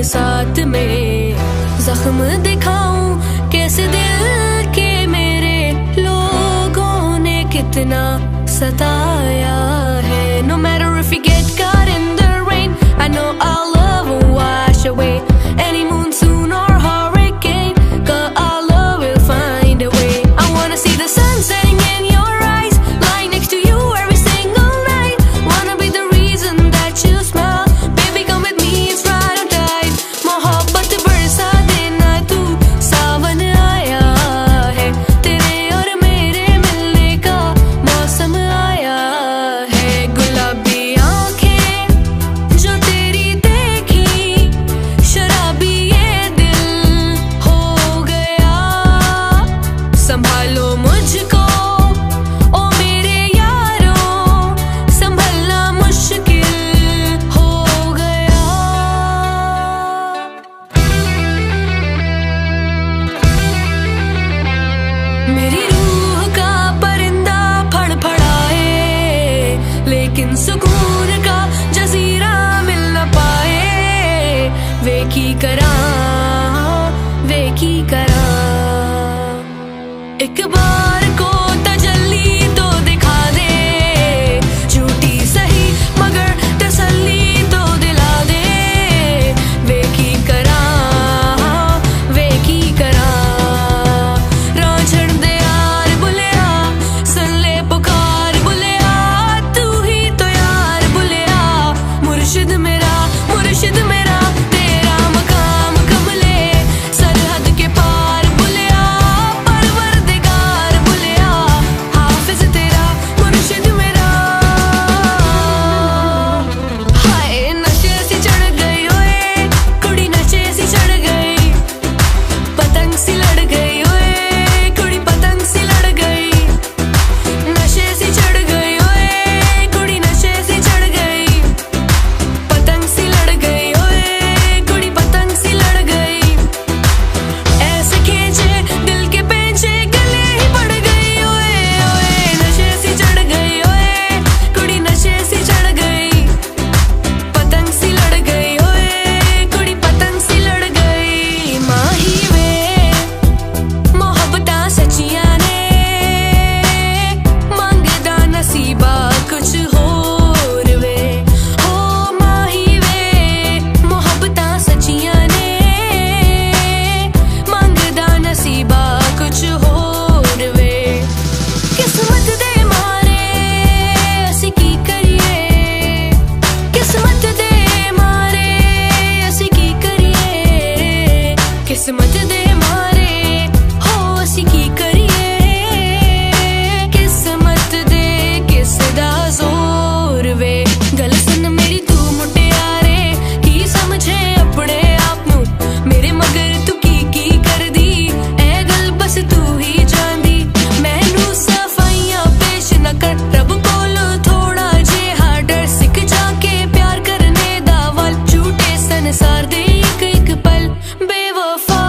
बरसात में जख्म दिखाऊं कैसे दिल के मेरे लोगों ने कितना सताया है। No matter if we get caught in the rain, I know our love will wash away any monsoon or hurricane, 'cause our love will find a way. I wanna see the sun setting in your eyes, lying next to you every single night. Wanna be the reason that you smile, baby come with me, it's right on time. मोहब्बत बरसा देना तू, सावन आया है, तेरे और मेरे मिलने का मौसम आया है। गुलाबी आंखें जो तेरी देखी, शराबी ये दिल हो गया। संभालो मुझको ओ मेरे यारों, संभलना मुश्किल हो गया। मेरी रूह का परिंदा फड़फड़ाए, लेकिन सुकून का जजीरा मिल न पाए। वे की करा एक बार को तजल्ली तो दिखा दे, झूठी सही मगर तसल्ली तो दिला दे। वे की करा रांझण दे यार बुलिया, सुन ले पुकार बुलिया, तू ही तो यार बुलिया। मुर्शिद मेरा तेरा मकाम कमले, सरहद के पार बुलिया, परवरदिगार बुलिया, हाफिज तेरा मुर्शिद मेरा। हाय नशे सी चढ़ गई ओए कुड़ी, नशे सी चढ़ गई, पतंग सी लड़ गई ओए कुड़ी, पतंग सी लड़ गई। नशे सी चढ़ गई ओए कुड़ी, नशे सी चढ़ गई, पतंग सी लड़ गई ओए कुड़ी, पतंग सी लड़ गई। ऐसे खींचे दिल के पेंचे, गले ही पड़ गई ओए ओए। नशे सी चढ़ गई ओए कुड़ी, नशे सी चढ़ गई, पतंग सी लड़ गई ओए कुड़ी, पतंग सी लड़ गई। माही वे मोहब्बतां सच्चियां ने, मंगदा नसीबा कुछ होर वे। हो माही वे मोहब्बतां सच्चियां ने, मंगदा नसीबा कुछ होर वे। किस्मत दे मारे असी की करिए, किस्मत दे मारे असी की करिए, किस्मत दे मारे हो असी की करिए। किस्मत दे किस दा जोर वे, गल सुन मेरी तू मुटियारे, की समझे अपने आप नू मेरे मगर तू की कर दी। ऐ गल बस तू ही जानदी, मैनू सफाइयां पेश न कर, रब कोलो थोड़ा जिहा डर, सिख जाके प्यार करने दा वल, झूठे संसार दे एक एक पल बेवफा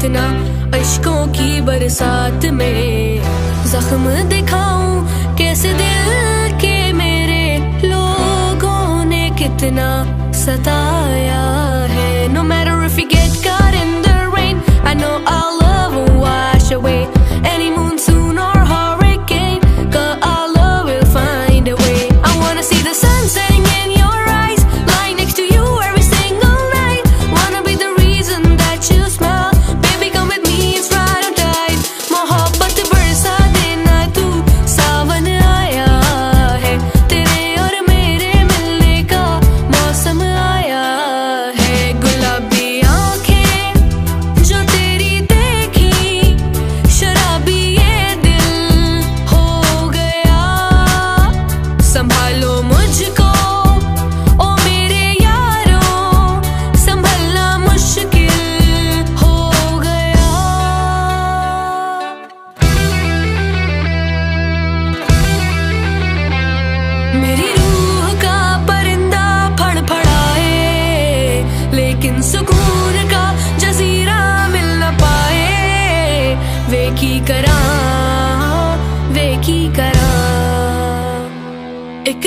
कितना इश्कों की बरसात में जख्म दिखाऊं कैसे दिल के मेरे लोगों ने कितना सताया है. No matter if you get caught in the rain, I know our love will wash away any monsoon or hurricane, 'cause our love will find a way. I wanna see the sun setting in your eyes, lying next to you every single night. Wanna be the reason that you smile, baby come with me, it's right on time. मोहब्बत बरसा देना तू, सावन आया है, तेरे और मेरे मिलने का मौसम आया है. गुलाबी आंखें जो तेरी देखी, शराबी ये दिल हो गया. संभालो मुझको ओ मेरे यारों, संभलना मुश्किल हो गया. मेरी रूह का परिंदा फड़फड़ाए, लेकिन सुकून का जजीरा मिल न पाए. वे की करा एक